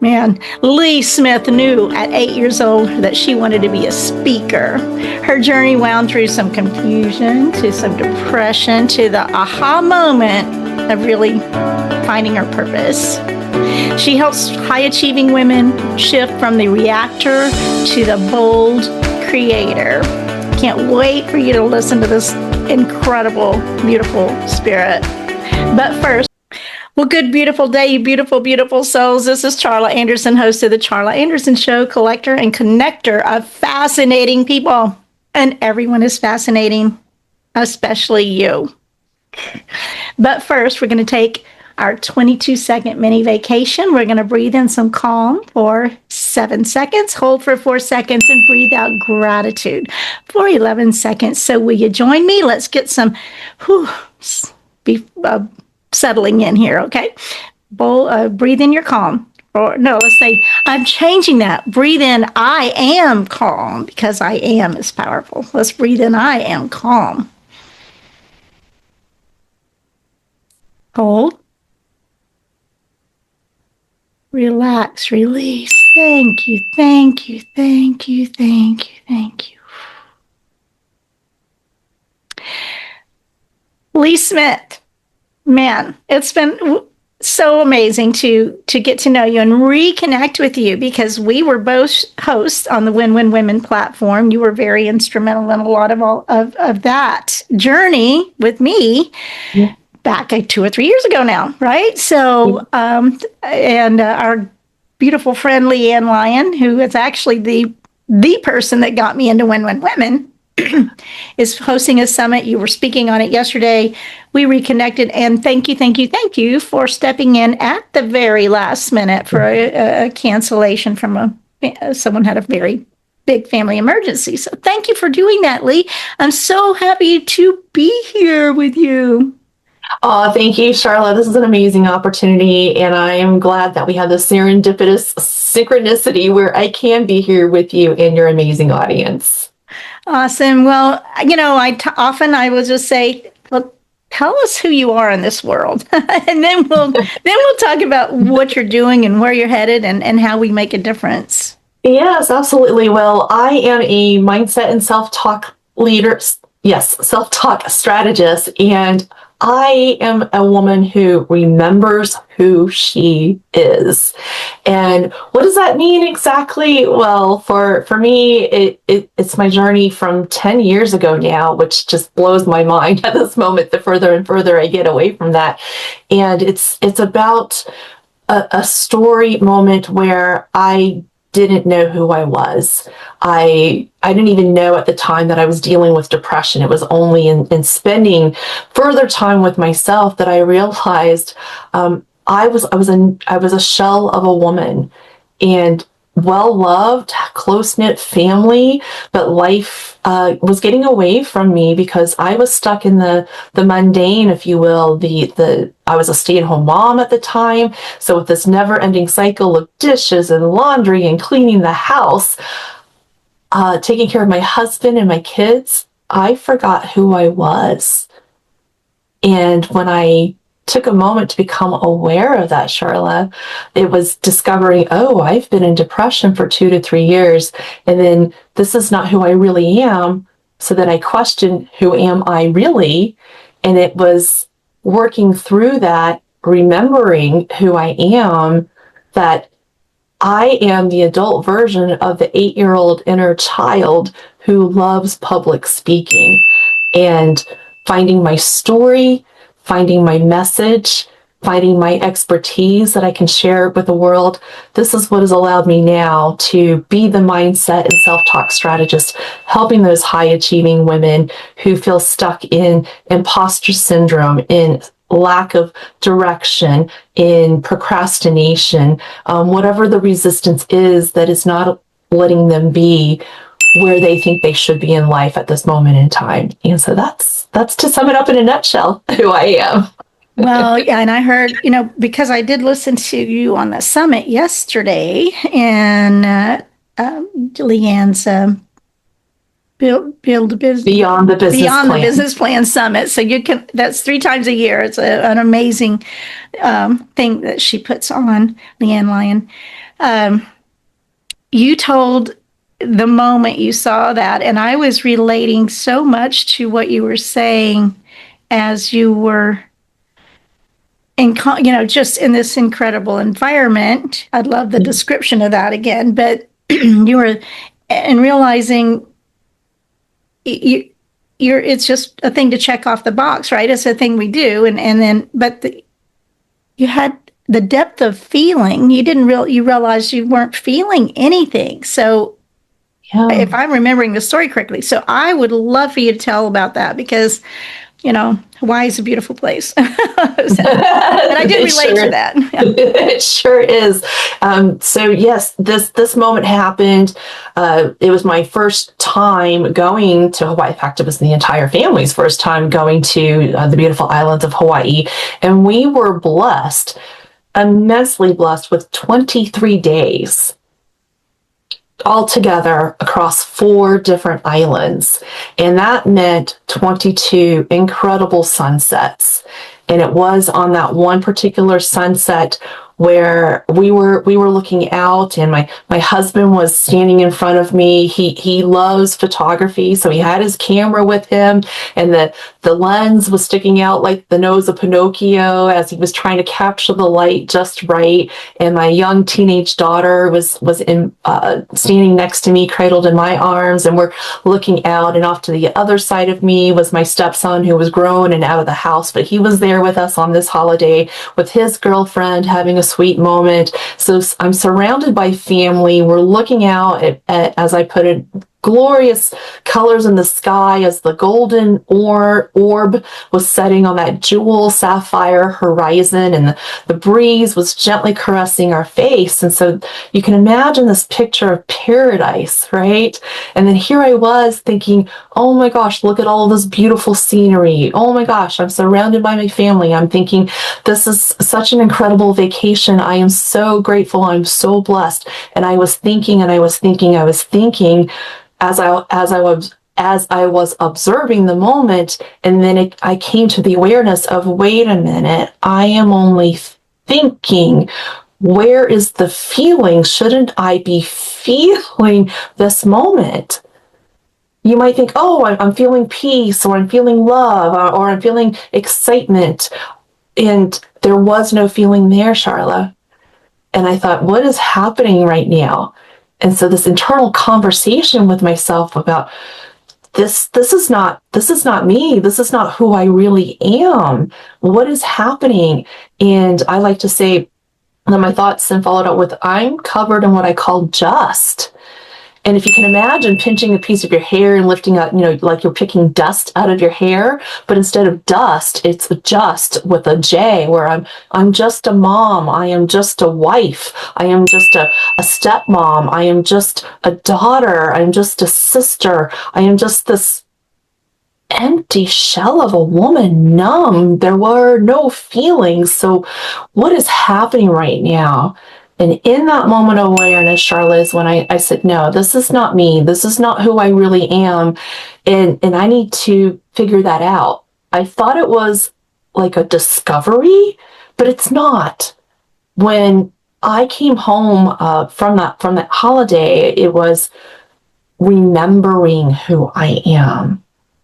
Man, Lee Smith knew at 8 years old that she wanted to be a speaker. Her journey wound through some confusion, to some depression, to the aha moment of really finding her purpose. She helps high-achieving women shift from the reactor to the bold creator. Can't wait for you to listen to this incredible, beautiful spirit. But first, well, good, beautiful day, you beautiful, beautiful souls. This is Charla Anderson, host of the Charla Anderson Show, collector and connector of fascinating people. And everyone is fascinating, especially you. But first, we're going to take our 22-second mini vacation. We're going to breathe in some calm for 7 seconds, hold for 4 seconds, and breathe out gratitude for 11 seconds. So will you join me? Let's get some settling in here, okay? Breathe in your calm. Or no, let's say, I'm changing that. Breathe in, I am calm, because I am is powerful. Let's breathe in, I am calm. Hold. Relax, release. Thank you, thank you, thank you, thank you, thank you. Lee Smith, man, it's been so amazing to get to know you and reconnect with you, because we were both hosts on the Win-Win Women platform. You were very instrumental in a lot of that journey with me. Yeah. Back 2 or 3 years ago now, right? So, and our beautiful friend Leanne Lyon, who is actually the person that got me into Win-Win Women, is hosting a summit. You were speaking on it yesterday. We reconnected, and thank you for stepping in at the very last minute for a cancellation from someone had a very big family emergency. So thank you for doing that, Lee. I'm so happy to be here with you. Oh, thank you, Charla. This is an amazing opportunity, and I am glad that we have this serendipitous synchronicity where I can be here with you and your amazing audience. Awesome. Well, often I will just say, well, tell us who you are in this world, and then we'll talk about what you're doing and where you're headed and how we make a difference. Yes, absolutely. Well, I am a mindset and self-talk leader. Yes, self-talk strategist, and I am a woman who remembers who she is. And what does that mean exactly? Well, for me, it's my journey from 10 years ago now, which just blows my mind at this moment, the further and further I get away from that. And it's about a story moment where I didn't know who I was. I didn't even know at the time that I was dealing with depression. It was only in spending further time with myself that I realized I was a shell of a woman, and well-loved, close-knit family, but life was getting away from me because I was stuck in the mundane, if you will. I was a stay-at-home mom at the time, so with this never-ending cycle of dishes and laundry and cleaning the house, taking care of my husband and my kids, I forgot who I was. And when I took a moment to become aware of that, Charla, it was discovering, oh, I've been in depression for 2 to 3 years, and then this is not who I really am. So then I questioned, who am I really? And it was working through that, remembering who I am, that I am the adult version of the 8-year-old inner child who loves public speaking, and finding my story, finding my message, finding my expertise that I can share with the world. This is what has allowed me now to be the mindset and self-talk strategist, helping those high-achieving women who feel stuck in imposter syndrome, in lack of direction, in procrastination, whatever the resistance is that is not letting them be where they think they should be in life at this moment in time. And so that's to sum it up in a nutshell, who I am. Well, yeah, and I heard, because I did listen to you on the summit yesterday, and Leanne's build a business Beyond the business beyond plan. the business plan summit. So you can, that's 3 times a year. It's an amazing thing that she puts on, Leanne Lyon. You told the moment you saw that, and I was relating so much to what you were saying as you were in, just in this incredible environment. I'd love the description of that again, but you were, and realizing it's just a thing to check off the box, right? It's a thing we do. And then, but you had the depth of feeling. You realized you weren't feeling anything. So if I'm remembering the story correctly, so I would love for you to tell about that, because Hawaii is a beautiful place. And I did relate to that. It sure is. So yes, this moment happened. It was my first time going to Hawaii. In fact, it was the entire family's first time going to the beautiful islands of Hawaii. And we were blessed, immensely blessed, with 23 days all together across 4 different islands. And that meant 22 incredible sunsets. And it was on that one particular sunset where we were looking out, and my husband was standing in front of me. He loves photography, so he had his camera with him, and the lens was sticking out like the nose of Pinocchio as he was trying to capture the light just right. And my young teenage daughter was standing next to me, cradled in my arms, and we're looking out, and off to the other side of me was my stepson, who was grown and out of the house, but he was there with us on this holiday with his girlfriend, having a sweet moment. So I'm surrounded by family. We're looking out at, as I put it, glorious colors in the sky as the golden orb was setting on that jewel sapphire horizon, and the breeze was gently caressing our face. And so you can imagine this picture of paradise, right? And then here I was thinking, oh my gosh, look at all this beautiful scenery. Oh my gosh, I'm surrounded by my family. I'm thinking, this is such an incredible vacation. I am so grateful. I'm so blessed. And I was thinking, as I was observing the moment, and then I came to the awareness of, wait a minute, I am only thinking. Where is the feeling? Shouldn't I be feeling this moment? You might think, oh, I'm feeling peace, or I'm feeling love, or I'm feeling excitement. And there was no feeling there, Charla. And I thought, what is happening right now? And so this internal conversation with myself about this is not me. This is not who I really am. What is happening? And I like to say that my thoughts then followed up with, I'm covered in what I call just. And if you can imagine pinching a piece of your hair and lifting up, like you're picking dust out of your hair, but instead of dust, it's just with a J, where I'm just a mom. I am just a wife. I am just a stepmom. I am just a daughter. I'm just a sister. I am just this empty shell of a woman, numb. There were no feelings. So what is happening right now? And in that moment of awareness, Charla, is when I said, no, this is not me. This is not who I really am. And I need to figure that out. I thought it was like a discovery, but it's not. When I came home from that holiday, it was remembering who I am.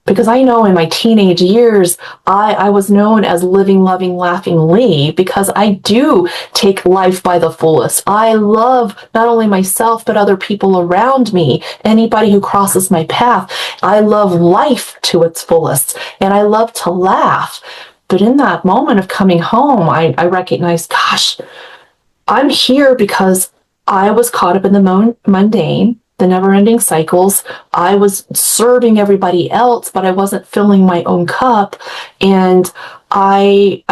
Because I know in my teenage years, I was known as living, loving, laughing Lee, because I do take life by the fullest. I love not only myself, but other people around me, anybody who crosses my path. I love life to its fullest, and I love to laugh. But in that moment of coming home, I recognized, gosh, I'm here because I was caught up in the mundane, the never-ending cycles. I was serving everybody else, but I wasn't filling my own cup. And I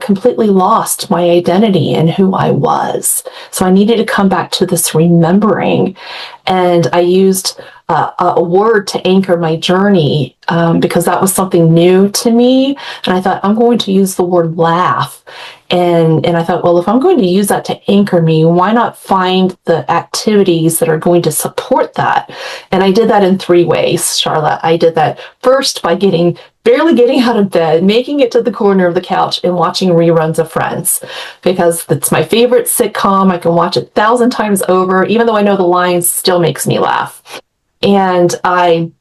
completely lost my identity and who I was. So I needed to come back to this remembering. And I used a word to anchor my journey because that was something new to me. And I thought, I'm going to use the word laugh. And I thought, well, if I'm going to use that to anchor me, why not find the activities that are going to support that? And I did that in 3 ways, Charla. I did that first by barely getting out of bed, making it to the corner of the couch and watching reruns of Friends, because it's my favorite sitcom. I can watch it 1,000 times over, even though I know the lines, still makes me laugh. And I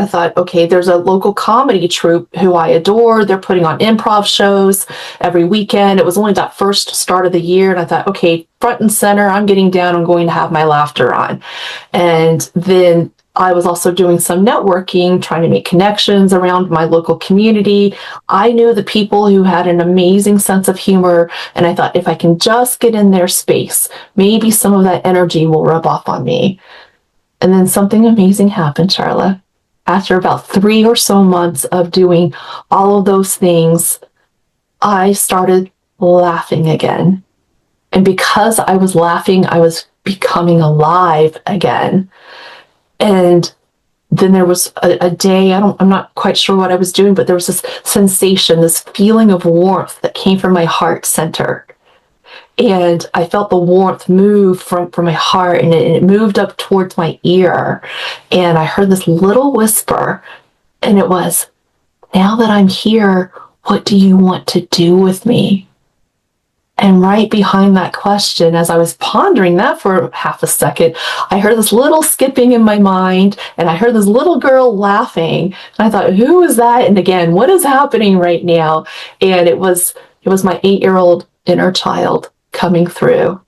thought, okay, there's a local comedy troupe who I adore. They're putting on improv shows every weekend. It was only that first start of the year. And I thought, okay, front and center, I'm getting down. I'm going to have my laughter on. And then I was also doing some networking, trying to make connections around my local community. I knew the people who had an amazing sense of humor. And I thought, if I can just get in their space, maybe some of that energy will rub off on me. And then something amazing happened, Charla. After about 3 or so months of doing all of those things, I started laughing again. And because I was laughing, I was becoming alive again. And then there was a day, I'm not quite sure what I was doing, but there was this sensation, this feeling of warmth that came from my heart center. And I felt the warmth move from my heart, and it moved up towards my ear. And I heard this little whisper, and it was, now that I'm here, what do you want to do with me? And right behind that question, as I was pondering that for half a second, I heard this little skipping in my mind, and I heard this little girl laughing. And I thought, who is that? And again, what is happening right now? And it was my 8-year-old inner child coming through.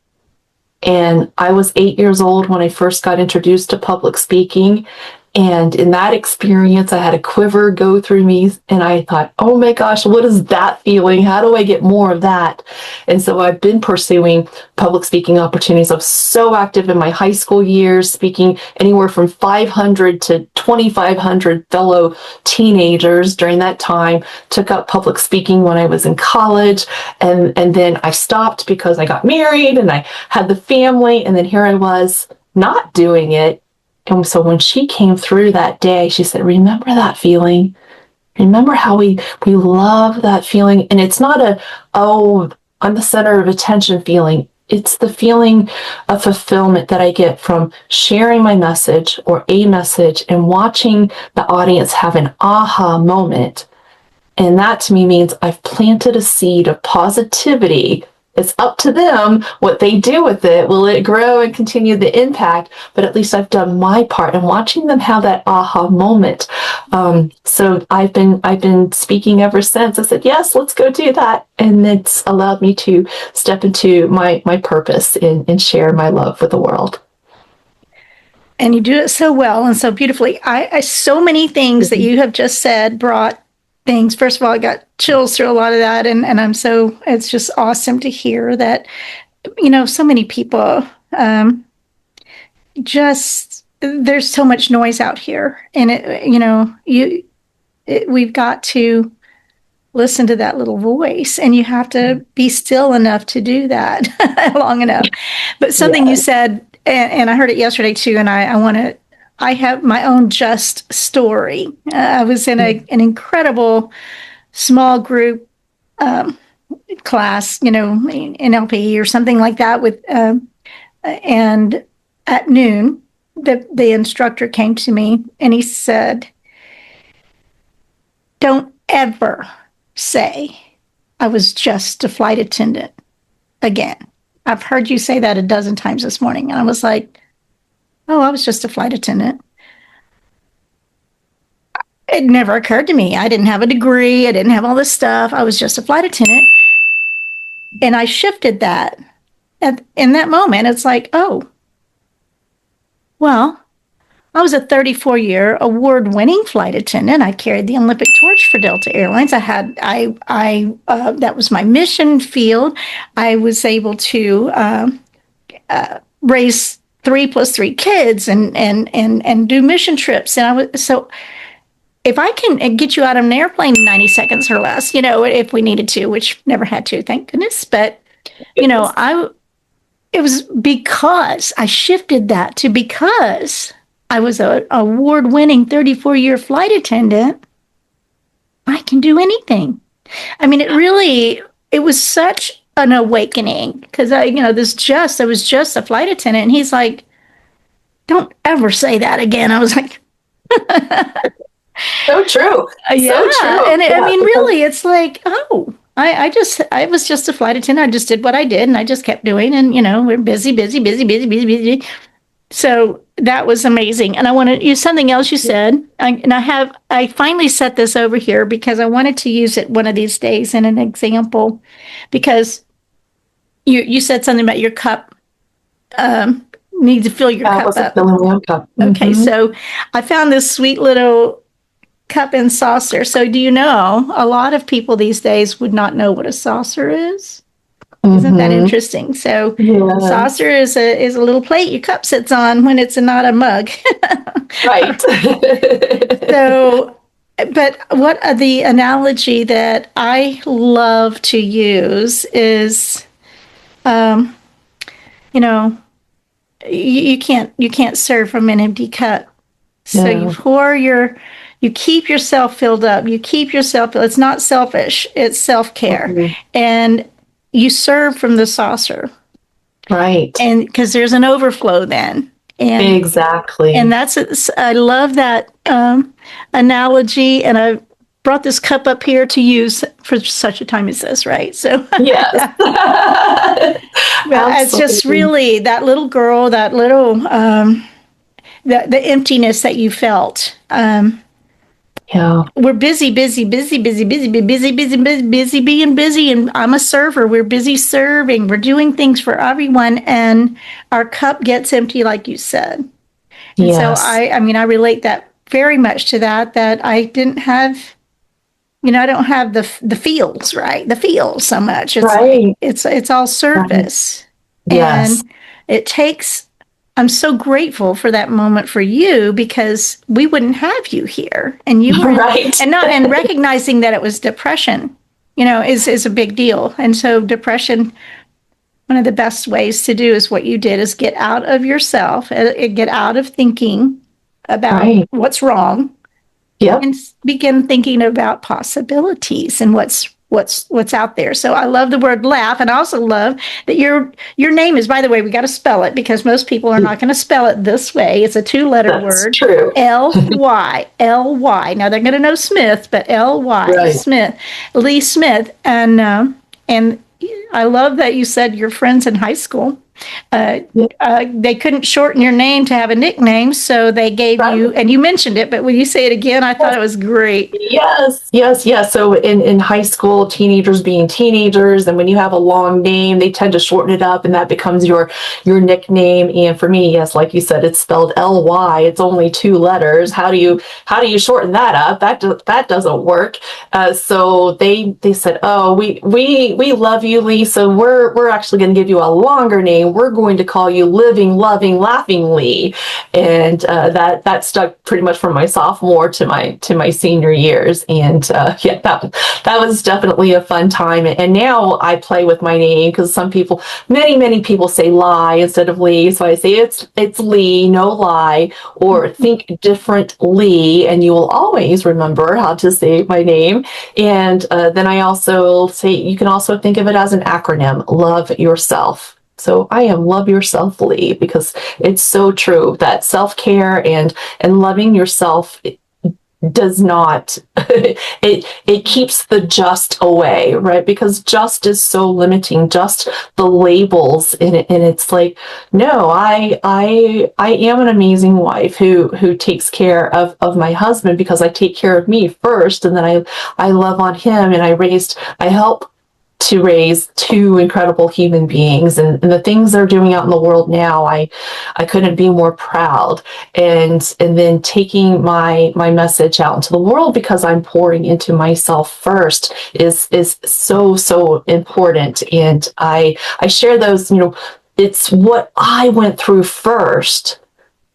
And I was 8 years old when I first got introduced to public speaking. And in that experience, I had a quiver go through me, and I thought, oh my gosh, what is that feeling? How do I get more of that? And so I've been pursuing public speaking opportunities. I was so active in my high school years, speaking anywhere from 500 to 2,500 fellow teenagers during that time. Took up public speaking when I was in college, and then I stopped because I got married and I had the family, and then here I was not doing it. And so when she came through that day, she said, remember that feeling? Remember how we love that feeling? And it's not I'm the center of attention feeling. It's the feeling of fulfillment that I get from sharing my message or a message and watching the audience have an aha moment. And that to me means I've planted a seed of positivity. It's up to them what they do with it. Will it grow and continue the impact? But at least I've done my part, and watching them have that aha moment. So I've been speaking ever since. I said, yes, let's go do that. And it's allowed me to step into my purpose and share my love with the world. And you do it so well and so beautifully. I so many things that you have just said brought things. First of all, I got chills through a lot of that. And it's just awesome to hear that, so many people, there's so much noise out here, and we've got to listen to that little voice, and you have to be still enough to do that long enough. But something you said, and I heard it yesterday too, and I have my own just story. I was in an incredible small group class, NLP or something like that, and at noon, the instructor came to me and he said, don't ever say I was just a flight attendant again. I've heard you say that a dozen times this morning. And I was like, oh, I was just a flight attendant. It never occurred to me. I didn't have a degree. I didn't have all this stuff. I was just a flight attendant. And I shifted that. In that moment, it's like, oh, well, I was a 34-year award-winning flight attendant. I carried the Olympic torch for Delta Airlines. That was my mission field. I was able to raise 3 plus 3 kids and do mission trips. And so if I can get you out of an airplane in 90 seconds or less, if we needed to, which never had to, thank goodness. But, it was because I shifted that to because I was an award-winning 34-year flight attendant. I can do anything. I mean, it was such an awakening because I was just a flight attendant, and he's like, "Don't ever say that again." I was like, So true. "Yeah," So true. and Yeah, I mean, really, it's like, oh. I was just a flight attendant. I just did what I did, and I just kept doing. And we're busy, busy, busy, busy, busy, busy. So that was amazing. And I want to use something else you said. I finally set this over here because I wanted to use it one of these days in an example, because you said something about your cup. Need to fill your I cup wasn't up. filling my own cup. Okay, so I found this sweet little cup and saucer. So do you know a lot of people these days would not know what a saucer is? Isn't that interesting? So Yes. saucer is a little plate your cup sits on when it's not a mug. Right. So, but what the analogy that I love to use is, you know, you can't serve from an empty cup. So No. you keep yourself filled up. You keep yourself. It's not selfish. It's self-care, and you serve from the saucer. Right. And because there's an overflow then. And exactly. And I love that analogy. And I brought this cup up here to use for such a time as this, right? So Yes. it's just really that little girl, that little the emptiness that you felt. Yeah. We're busy, busy, busy, busy, busy, busy, busy, busy, busy, being busy. And I'm a server. We're busy serving. We're doing things for everyone. And our cup gets empty, like you said. And so I relate that very much to that I didn't have, I don't have the feels, right? The feels so much. It's right. It's all service. Right. Yes. And it takes, I'm so grateful for that moment for you, because we wouldn't have you here, and you were right. and recognizing that it was depression, is a big deal. And so depression, one of the best ways to do is what you did, is get out of yourself, get out of thinking about what's wrong, and begin thinking about possibilities and what's out there. So I love the word laugh, and I also love that your name is, by the way, we got to spell it, because most people are not going to spell it this way. It's a 2-letter word. True. L-Y. L-Y. Now they're going to know Smith, but L-Y. Smith. Lee Smith. And I love that you said your friends in high school, they couldn't shorten your name to have a nickname, so they gave you, and you mentioned it, but when you say it again, I thought it was great. Yes. So in high school, teenagers being teenagers, and when you have a long name, they tend to shorten it up, and that becomes your nickname. And for me, yes, like you said, it's spelled L-Y. It's only 2 letters. How do you shorten that up? That doesn't work. So they said, oh, we love you, Lee, so we're actually going to give you a longer name. We're going to call you Living, Loving, Laughing Lee. And that stuck pretty much from my sophomore to my senior years. And that was definitely a fun time. And now I play with my name, because many people say Lie instead of Lee. So I say it's Lee, no lie, or think differently, and you will always remember how to say my name. And then I also say, you can also think of it as an acronym, Love Yourself. So I am Love Yourself Lee, because it's so true that self-care and loving yourself does not, it keeps the just away, right? Because just is so limiting, just the labels in it. And it's like, no, I am an amazing wife who takes care of my husband, because I take care of me first. And then I love on him, and I help to raise 2 incredible human beings, and the things they're doing out in the world now, I couldn't be more proud. And then taking my message out into the world, because I'm pouring into myself first, is so important. And I share those, it's what I went through first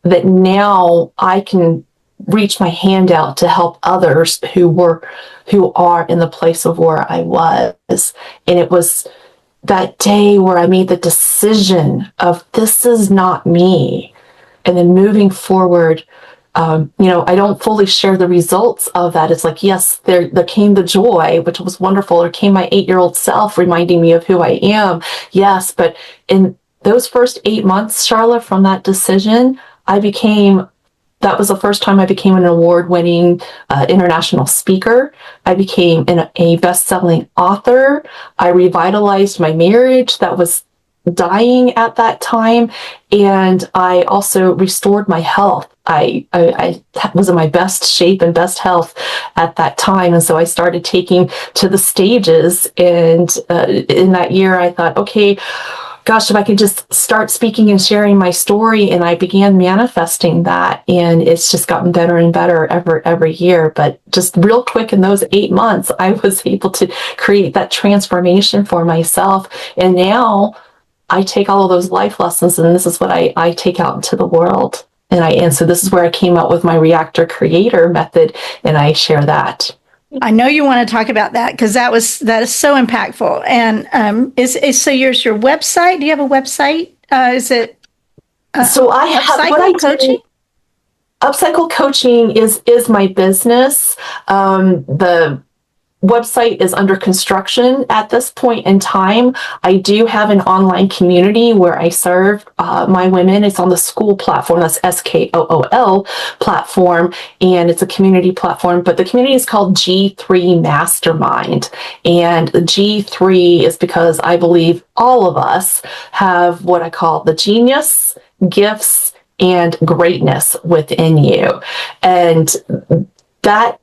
that now I can reach my hand out to help others who are in the place of where I was. And it was that day where I made the decision of this is not me, and then moving forward, I don't fully share the results of that. It's like, yes, there came the joy, which was wonderful. There came my 8-year-old self reminding me of who I am. Yes, but in those first 8 months, Charla, from that decision, that was the first time I became an award-winning international speaker. I became a best-selling author. I revitalized my marriage that was dying at that time, and I also restored my health. I was in my best shape and best health at that time, and so I started taking to the stages. And in that year, I thought, okay, gosh, if I could just start speaking and sharing my story, and I began manifesting that, and it's just gotten better and better every year. But just real quick, in those 8 months, I was able to create that transformation for myself, and now I take all of those life lessons, and this is what I take out into the world. And so this is where I came out with my Reactor creator method, and I share that. I know you want to talk about that because that is so impactful. And so here's your website. Do you have a website? Is it? So I have what I coaching. Upcycle coaching is my business. The website is under construction at this point in time. I do have an online community where I serve my women. It's on the school platform. That's SKOOL platform, and it's a community platform. But the community is called G3 Mastermind, and the G3 is because I believe all of us have what I call the genius, gifts, and greatness within you, and that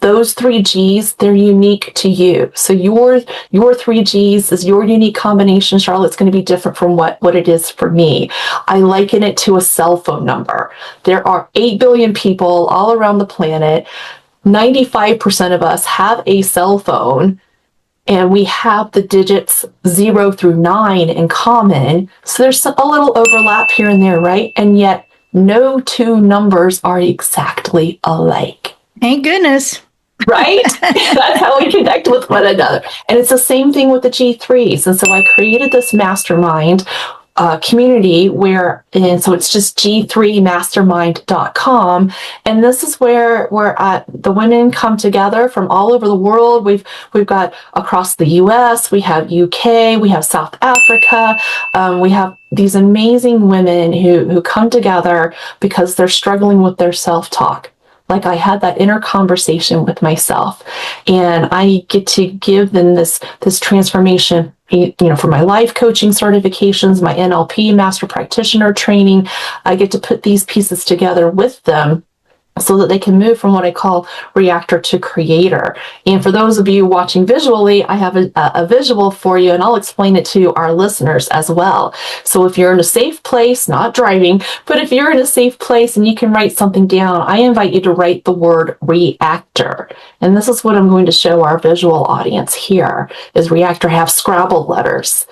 those 3 G's, they're unique to you. So your 3 G's is your unique combination, Charlotte. It's going to be different from what it is for me. I liken it to a cell phone number. There are 8 billion people all around the planet. 95% of us have a cell phone, and we have the digits 0 through 9 in common. So there's a little overlap here and there, right? And yet no 2 numbers are exactly alike. Thank goodness. Right? That's how we connect with one another. And it's the same thing with the G3s. And so I created this mastermind community and so it's just g3mastermind.com. And this is where the women come together from all over the world. We've got across the US, we have UK, we have South Africa. We have these amazing women who come together because they're struggling with their self-talk. Like I had that inner conversation with myself, and I get to give them this transformation, for my life coaching certifications, my NLP master practitioner training. I get to put these pieces together with them so that they can move from what I call reactor to creator. And for those of you watching visually, I have a visual for you, and I'll explain it to our listeners as well. So if you're in a safe place, not driving, but if you're in a safe place and you can write something down, I invite you to write the word reactor. And this is what I'm going to show our visual audience here, is reactor have Scrabble letters.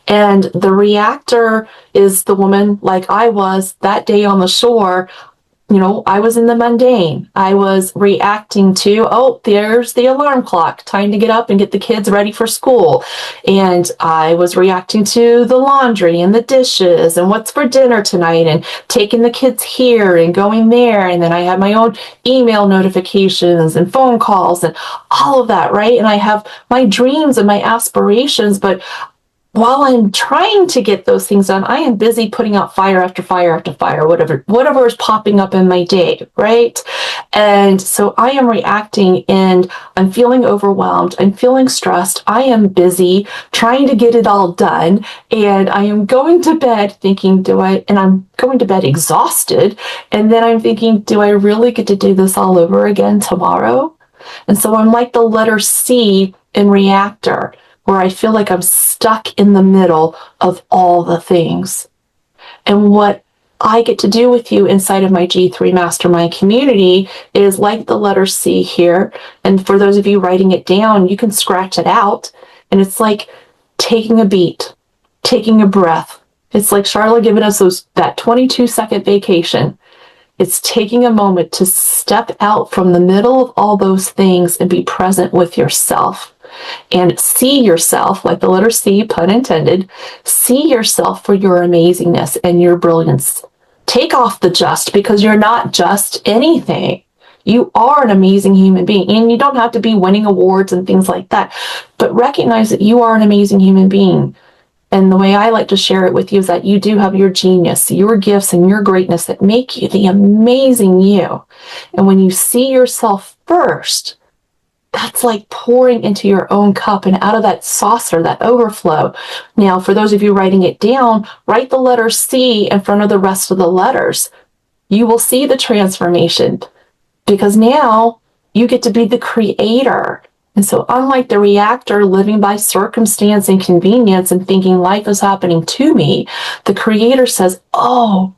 And the reactor is the woman like I was that day on the shore. I was in the mundane. I was reacting to, there's the alarm clock, time to get up and get the kids ready for school. And I was reacting to the laundry and the dishes and what's for dinner tonight and taking the kids here and going there. And then I had my own email notifications and phone calls and all of that, right? And I have my dreams and my aspirations, but while I'm trying to get those things done, I am busy putting out fire after fire after fire, whatever is popping up in my day, right? And so I am reacting, and I'm feeling overwhelmed. I'm feeling stressed. I am busy trying to get it all done, and I am going to bed thinking, and I'm going to bed exhausted, and then I'm thinking, do I really get to do this all over again tomorrow? And so I'm like the letter C in reactor, where I feel like I'm stuck in the middle of all the things. And what I get to do with you inside of my G3 Mastermind community is like the letter C here. And for those of you writing it down, you can scratch it out. And it's like taking a beat, taking a breath. It's like Charla giving us that 22-second vacation. It's taking a moment to step out from the middle of all those things and be present with yourself. and see yourself, like the letter C, pun intended, see yourself for your amazingness and your brilliance. Take off the just, because you're not just anything. You are an amazing human being, and you don't have to be winning awards and things like that, but recognize that you are an amazing human being. And the way I like to share it with you is that you do have your genius, your gifts, and your greatness that make you the amazing you. And when you see yourself first, that's like pouring into your own cup, and out of that saucer, that overflow. Now, for those of you writing it down, write the letter C in front of the rest of the letters. You will see the transformation, because now you get to be the creator. And so, unlike the reactor living by circumstance and convenience and thinking life is happening to me, the creator says, oh,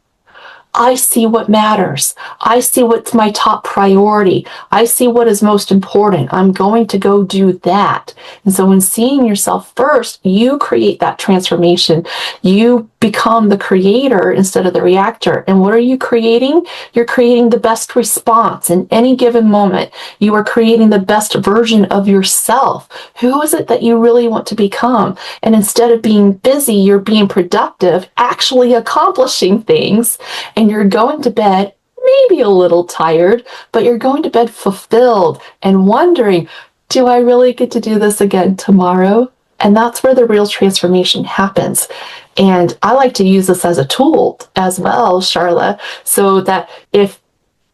I see what matters. I see what's my top priority. I see what is most important. I'm going to go do that. And so when seeing yourself first, you create that transformation. You become the creator instead of the reactor. And what are you creating? You're creating the best response in any given moment. You are creating the best version of yourself. Who is it that you really want to become? And instead of being busy, you're being productive, actually accomplishing things. And you're going to bed maybe a little tired, but you're going to bed fulfilled and wondering, do I really get to do this again tomorrow? And that's where the real transformation happens. And I like to use this as a tool as well, Charla, so that if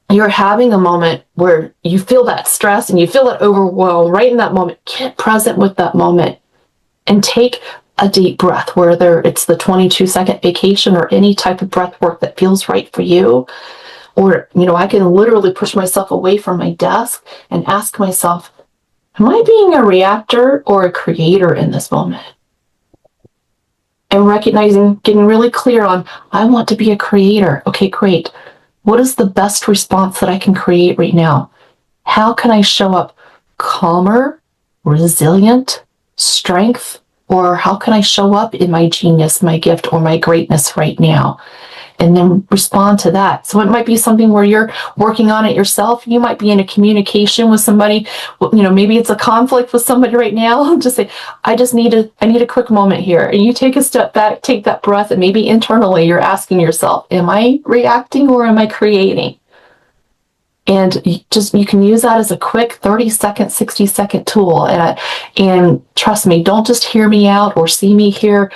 you're having a moment where you feel that stress and you feel that overwhelm, right in that moment, get present with that moment and take a deep breath, whether it's the 22-second vacation or any type of breath work that feels right for you. Or, I can literally push myself away from my desk and ask myself, am I being a reactor or a creator in this moment? And recognizing, getting really clear on, I want to be a creator. Okay, great. What is the best response that I can create right now? How can I show up calmer, resilient, strength? Or how can I show up in my genius, my gift, or my greatness right now? And then respond to that. So it might be something where you're working on it yourself. You might be in a communication with somebody. Maybe it's a conflict with somebody right now. Just say, I need a quick moment here. And you take a step back, take that breath, and maybe internally you're asking yourself, am I reacting or am I creating? And you can use that as a quick 30-second, 60-second tool. And trust me, don't just hear me out or see me here.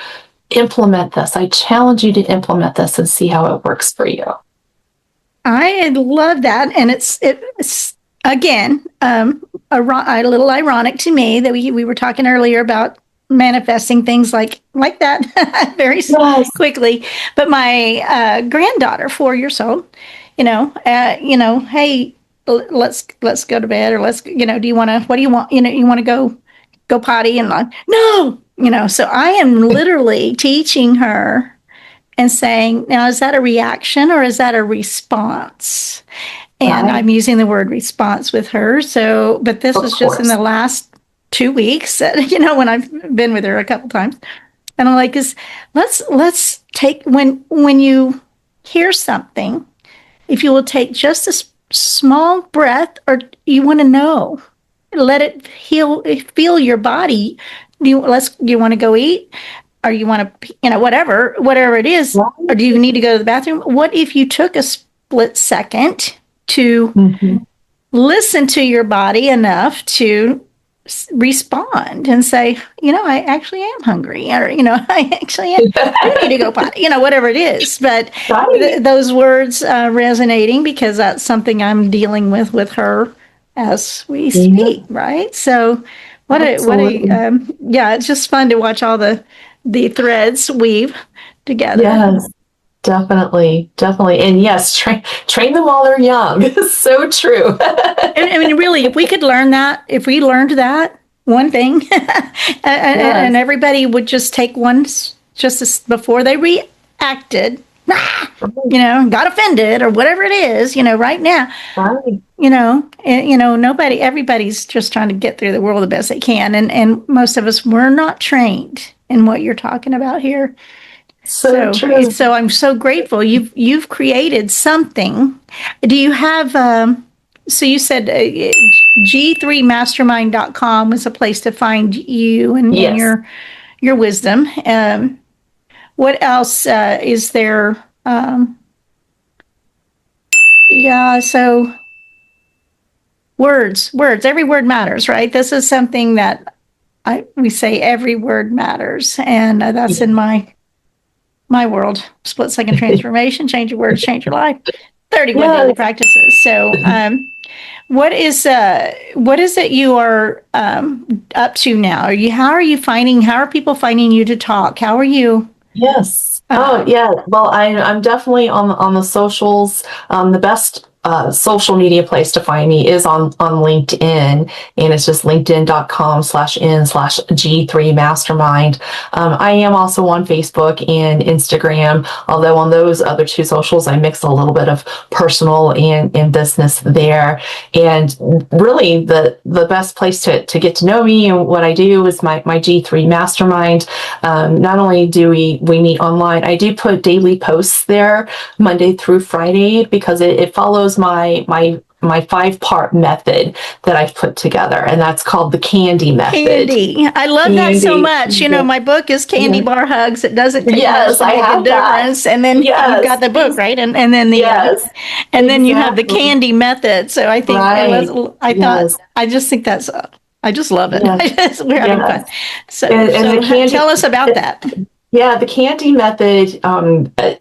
Implement this. I challenge you to implement this and see how it works for you. I love that. And it's again, a little ironic to me that we were talking earlier about manifesting things like that very quickly. But my granddaughter, 4 years old, hey, let's go to bed, or do you want to, what do you want? You want to go potty? And like, no, so I am literally teaching her and saying, now, is that a reaction or is that a response? And I'm using the word response with her. So, but this was just in the last 2 weeks, when I've been with her a couple times. And I'm like, let's take, when you hear something, if you will take just a small breath, or you want to know, let it feel your body. Do you want to go eat, or you want to, whatever it is, or do you need to go to the bathroom? What if you took a split second to listen to your body enough to respond and say, I actually am hungry, or, I actually I need to go potty, whatever it is. But those words resonating, because that's something I'm dealing with her as we speak, right? So it's just fun to watch all the threads weave together. Yes, definitely. And yes, train them while they're young. So true. I mean, really, if we learned that one thing, and everybody would just take one, before they reacted, got offended or whatever it is, right now, everybody's just trying to get through the world the best they can. And most of us, we're not trained in what you're talking about here. So true. So I'm so grateful you've created something. Do you have, so you said G3mastermind.com was a place to find you and Yes. your wisdom. What else is there? Yeah, so words. Every word matters, right? This is something that we say every word matters, and that's in my world. Split second transformation, change your words, change your life. 31 daily Yes. practices. So, what is it you are up to now? How are people finding you to talk? How are you? Yes. Oh, yeah. Well, I'm definitely on the socials. The best social media place to find me is on LinkedIn, and it's just linkedin.com/n/G3mastermind. I am also on Facebook and Instagram, although on those other two socials, I mix a little bit of personal and business there. And really, the best place to get to know me and what I do is my G3 Mastermind. Not only do we meet online, I do put daily posts there Monday through Friday because it follows my 5-part method that I've put together, and that's called the C.A.N.D.Y method. C.A.N.D.Y. I love that so much. You know, my book is Candy Bar Hugs. It doesn't take much to make a difference. And then you've got the book, right? And then the and then you have the C.A.N.D.Y method. So I think I just think that's I just love it. We're having fun. So tell us about that. Yeah, the C.A.N.D.Y method.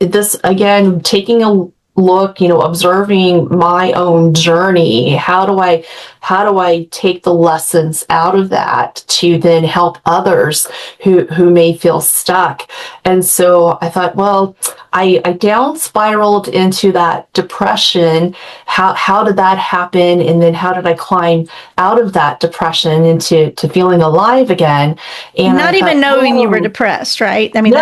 This again, taking a look, observing my own journey. How do I take the lessons out of that to then help others who may feel stuck? And so I thought, well, I down spiraled into that depression. How did that happen? And then how did I climb out of that depression into feeling alive again? And not even knowing you were depressed, right? I mean,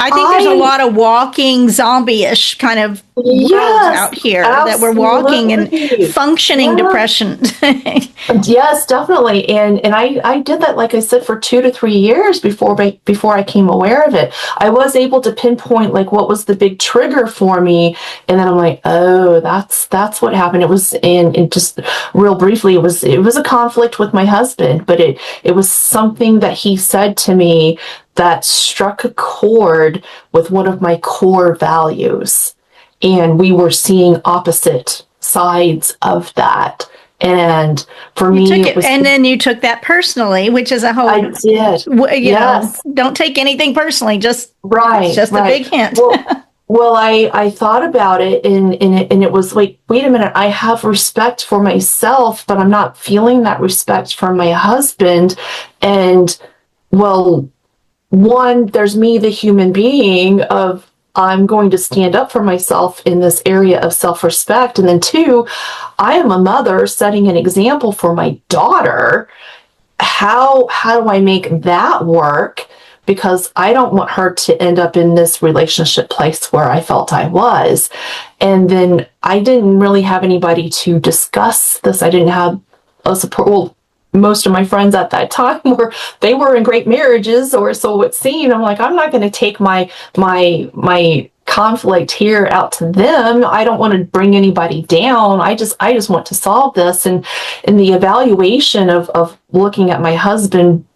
I think there's a lot of walking zombie-ish kind of worlds out here that we're walking in functioning depression. Yes, definitely. And I did that, like I said, for 2 to 3 years before I came aware of it. I was able to pinpoint like what was the big trigger for me. And then I'm like, oh, that's what happened. It was in just real briefly, it was a conflict with my husband, but it was something that he said to me that struck a chord with one of my core values. And we were seeing opposite sides of that. And for me, it was. And then you took that personally, which is a whole. I did. You know, don't take anything personally. Just a big hint. Well, I thought about it, and it was like, wait a minute, I have respect for myself, but I'm not feeling that respect from my husband. And well, one, there's me, the human being, of I'm going to stand up for myself in this area of self-respect. And then two, I am a mother setting an example for my daughter. How do I make that work? Because I don't want her to end up in this relationship place where I felt I was. And then I didn't really have anybody to discuss this. I didn't have a support. Well, most of my friends at that time were in great marriages, or so it seemed. I'm like, I'm not going to take my conflict here out to them. I don't want to bring anybody down. I just want to solve this. And in the evaluation of looking at my husband,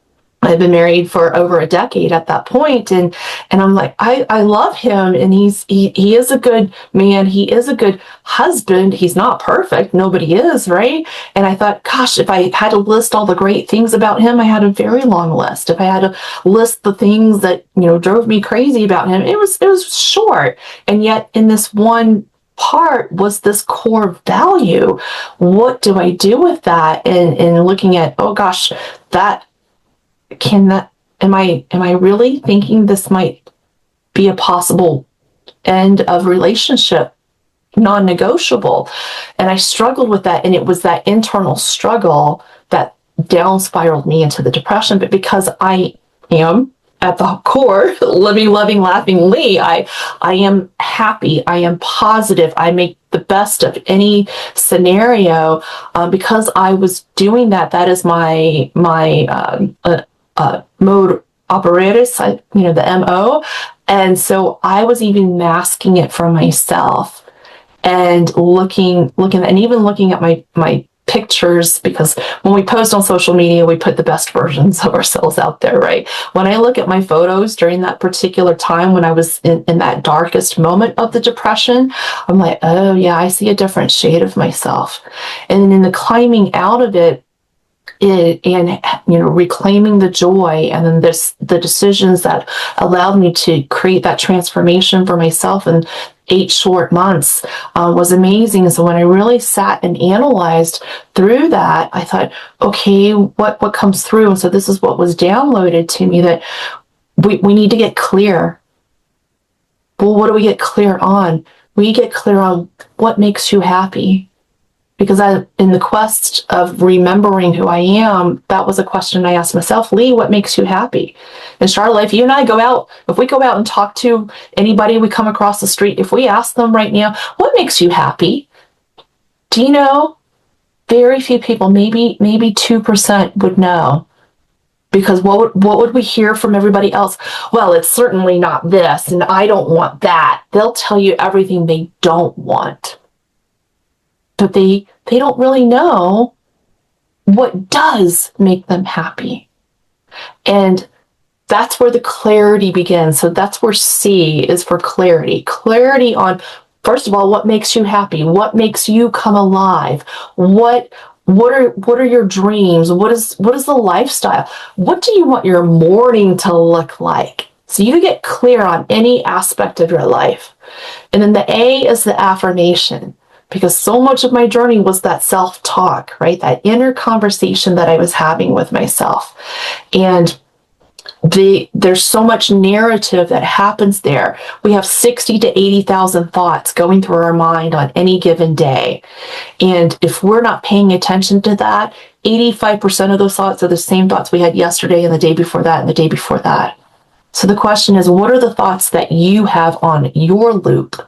I've been married for over a decade at that point, and I'm like, I love him, and he is a good man. He is a good husband. He's not perfect. Nobody is, right? And I thought, gosh, if I had to list all the great things about him, I had a very long list. If I had to list the things that drove me crazy about him, it was short. And yet, in this one part was this core value. What do I do with that? And looking at, oh gosh, am I really thinking this might be a possible end of relationship, non-negotiable? And I struggled with that, and it was that internal struggle that down spiraled me into the depression. But because I am at the core living, loving, laughing Lee, I am happy, I am positive, I make the best of any scenario, because I was doing that. That is my mode operatus, the MO. And so I was even masking it from myself and looking at my pictures, because when we post on social media, we put the best versions of ourselves out there, right? When I look at my photos during that particular time when I was in that darkest moment of the depression, I'm like, oh yeah, I see a different shade of myself. And in the climbing out of it, and reclaiming the joy, and then the decisions that allowed me to create that transformation for myself in 8 short months was amazing. So when I really sat and analyzed through that, I thought, okay, what comes through? And so this is what was downloaded to me, that we need to get clear. Well, what do we get clear on? We get clear on what makes you happy. Because in the quest of remembering who I am, that was a question I asked myself, Lee, what makes you happy? And Charla, if you and I if we go out and talk to anybody we come across the street, if we ask them right now, what makes you happy? Do you know? Very few people, maybe 2% would know. Because what would we hear from everybody else? Well, it's certainly not this, and I don't want that. They'll tell you everything they don't want. But they don't really know what does make them happy. And that's where the clarity begins. So that's where C is for clarity. Clarity on, first of all, what makes you happy? What makes you come alive? What are your dreams? What is the lifestyle? What do you want your morning to look like? So you get clear on any aspect of your life. And then the A is the affirmation. Because so much of my journey was that self-talk, right? That inner conversation that I was having with myself. And there's so much narrative that happens there. We have 60 to 80,000 thoughts going through our mind on any given day. And if we're not paying attention to that, 85% of those thoughts are the same thoughts we had yesterday and the day before that and the day before that. So the question is, what are the thoughts that you have on your loop?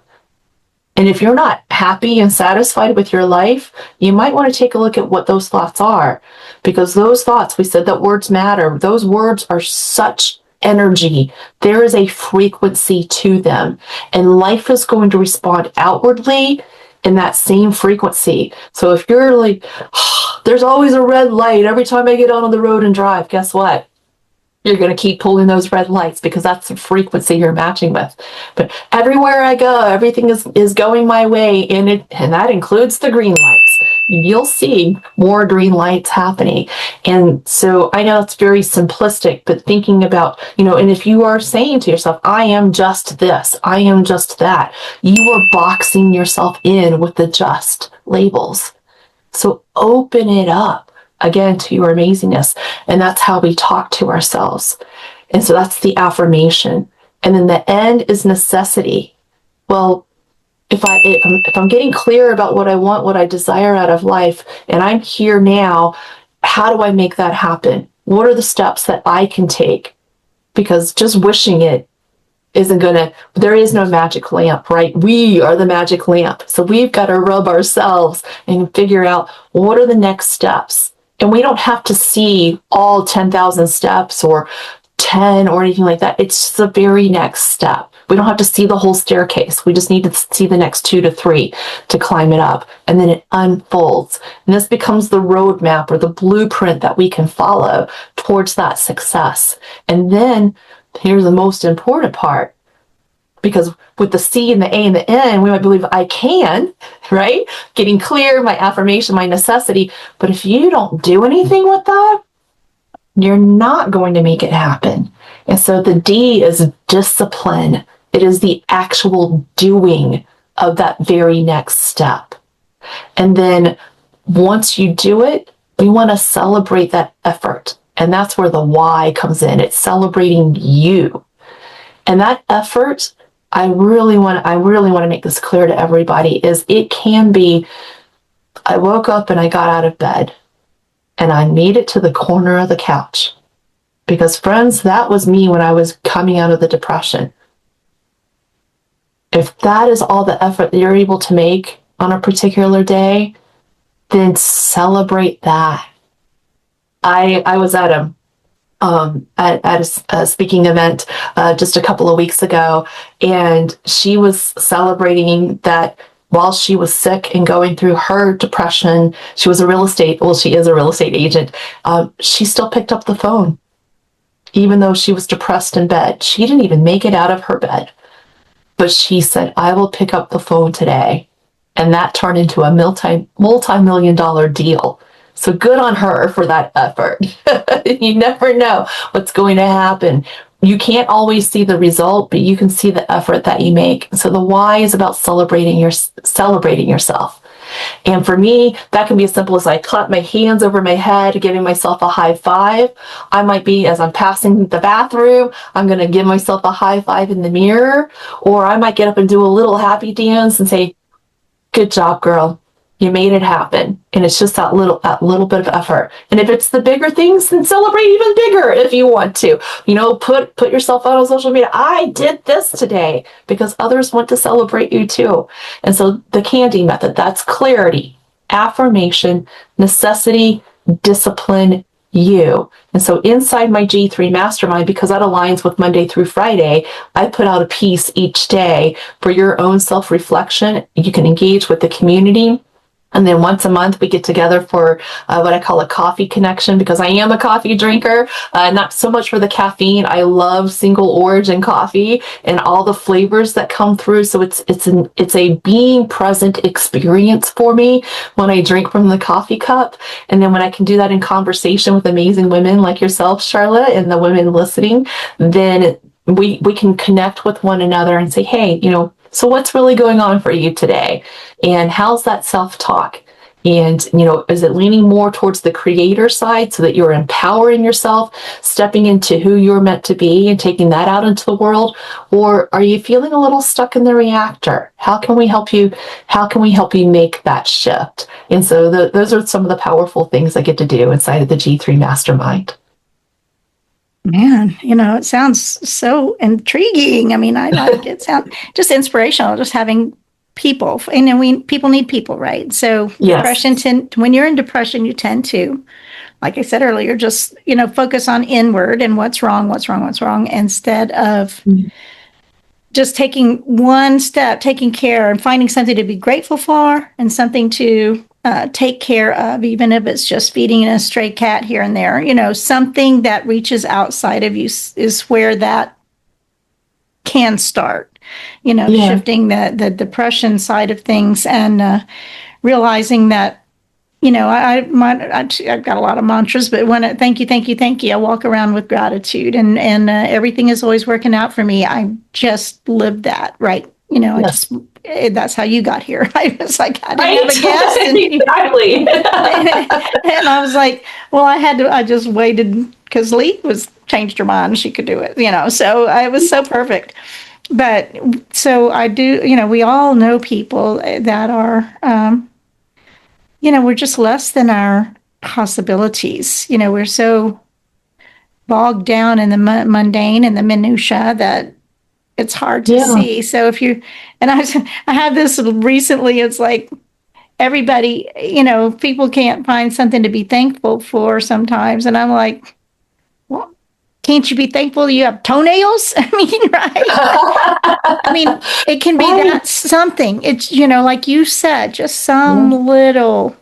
And if you're not happy and satisfied with your life, you might want to take a look at what those thoughts are. Because those thoughts, we said that words matter. Those words are such energy. There is a frequency to them. And life is going to respond outwardly in that same frequency. So if you're like, oh, there's always a red light every time I get out on the road and drive, guess what? You're going to keep pulling those red lights, because that's the frequency you're matching with. But everywhere I go, everything is going my way, and that includes the green lights. You'll see more green lights happening. And so I know it's very simplistic, but thinking about, and if you are saying to yourself, I am just this, I am just that, you are boxing yourself in with the just labels. So open it up. Again, to your amazingness. And that's how we talk to ourselves. And so that's the affirmation. And then the N is necessity. Well, if I'm getting clear about what I want, what I desire out of life, and I'm here now, how do I make that happen? What are the steps that I can take? Because just wishing it there is no magic lamp, right? We are the magic lamp. So we've got to rub ourselves and figure out what are the next steps. And we don't have to see all 10,000 steps or 10 or anything like that. It's the very next step. We don't have to see the whole staircase. We just need to see the next 2 to 3 to climb it up. And then it unfolds. And this becomes the roadmap or the blueprint that we can follow towards that success. And then here's the most important part. Because with the C and the A and the N, we might believe I can, right? Getting clear, my affirmation, my necessity. But if you don't do anything with that, you're not going to make it happen. And so the D is discipline. It is the actual doing of that very next step. And then once you do it, we want to celebrate that effort. And that's where the Y comes in. It's celebrating you. And that effort, I really want to make this clear to everybody, is it can be, I woke up and I got out of bed and I made it to the corner of the couch. Because friends, that was me when I was coming out of the depression. If that is all the effort that you're able to make on a particular day, then celebrate that. I was at a speaking event just a couple of weeks ago, and she was celebrating that while she was sick and going through her depression. She is a real estate agent. She still picked up the phone, even though she was depressed in bed. She didn't even make it out of her bed. But she said, I will pick up the phone today. And that turned into a multi-million dollar deal. So good on her for that effort. You never know what's going to happen. You can't always see the result, but you can see the effort that you make. So the why is about celebrating yourself. And for me, that can be as simple as I clap my hands over my head, giving myself a high five. I might be, as I'm passing the bathroom, I'm going to give myself a high five in the mirror. Or I might get up and do a little happy dance and say, good job, girl. You made it happen. And it's just that little bit of effort. And if it's the bigger things, then celebrate even bigger if you want to. Put yourself out on social media. I did this today, because others want to celebrate you too. And so the C.A.N.D.Y method, that's clarity, affirmation, necessity, discipline, you. And so inside my G3 Mastermind, because that aligns with Monday through Friday, I put out a piece each day for your own self-reflection. You can engage with the community. And then once a month, we get together for what I call a coffee connection, because I am a coffee drinker, not so much for the caffeine. I love single origin coffee and all the flavors that come through. So it's a being present experience for me when I drink from the coffee cup. And then when I can do that in conversation with amazing women like yourself, Charla, and the women listening, then we can connect with one another and say, hey, so what's really going on for you today? And how's that self-talk? And, is it leaning more towards the creator side so that you're empowering yourself, stepping into who you're meant to be and taking that out into the world? Or are you feeling a little stuck in the reactor? How can we help you? How can we help you make that shift? And so those are some of the powerful things I get to do inside of the G3 Mastermind. Man, it sounds so intriguing. I mean, I like it. Sounds just inspirational, just having people. And people need people, right? So Yes. when you're in depression, you tend to, like I said earlier, just, focus on inward and what's wrong, instead of just taking one step, taking care and finding something to be grateful for and something to take care of, even if it's just feeding a stray cat here and there. Something that reaches outside of you is where that can start, shifting the depression side of things, and realizing that, I've got a lot of mantras, but thank you, I walk around with gratitude, and everything is always working out for me. I just lived that, right? Yes. That's how you got here. I was like, I didn't have a guest. Exactly. And I was like, well, I just waited because Lee changed her mind. She could do it, so it was so perfect. But so I do, we all know people that are, we're just less than our possibilities. We're so bogged down in the mundane and the minutia that it's hard to see. So I had this recently, it's like everybody, people can't find something to be thankful for sometimes. And I'm like, well, can't you be thankful you have toenails? I mean, right? I mean, it can be that something. It's, like you said, just some little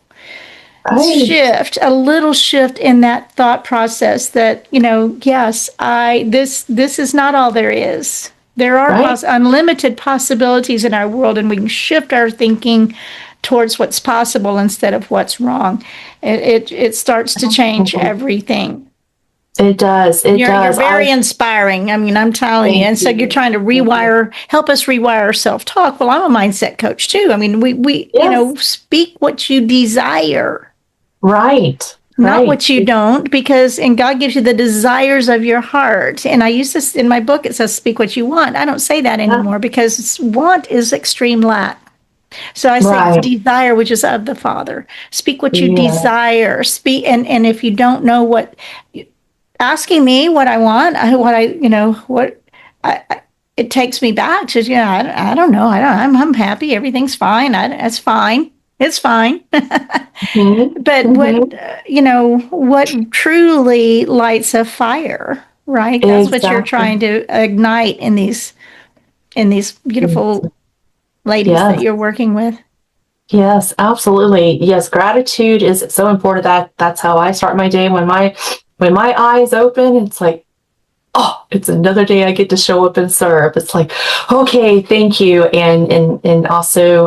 shift, a little shift in that thought process that, yes, this is not all there is. There are unlimited possibilities in our world, and we can shift our thinking towards what's possible instead of what's wrong. It starts to change everything. It does. You're very inspiring. I mean, I'm telling you. And so you're trying to help us rewire our self-talk. Well, I'm a mindset coach too. I mean, we speak what you desire. Right. Not what you don't, and God gives you the desires of your heart. And I use this in my book. It says, speak what you want. I don't say that anymore because want is extreme lack. So I say desire, which is of the Father. Speak what you desire. Speak. And if you don't know asking me what I want, it takes me back to, I don't know. I'm happy. Everything's fine. It's fine. It's fine. But what truly lights a fire, right? That's what you're trying to ignite in these beautiful ladies that you're working with? Yes, absolutely. Yes, gratitude is so important. That's how I start my day. When my eyes open, it's like, oh, it's another day I get to show up and serve. It's like, okay, thank you. And also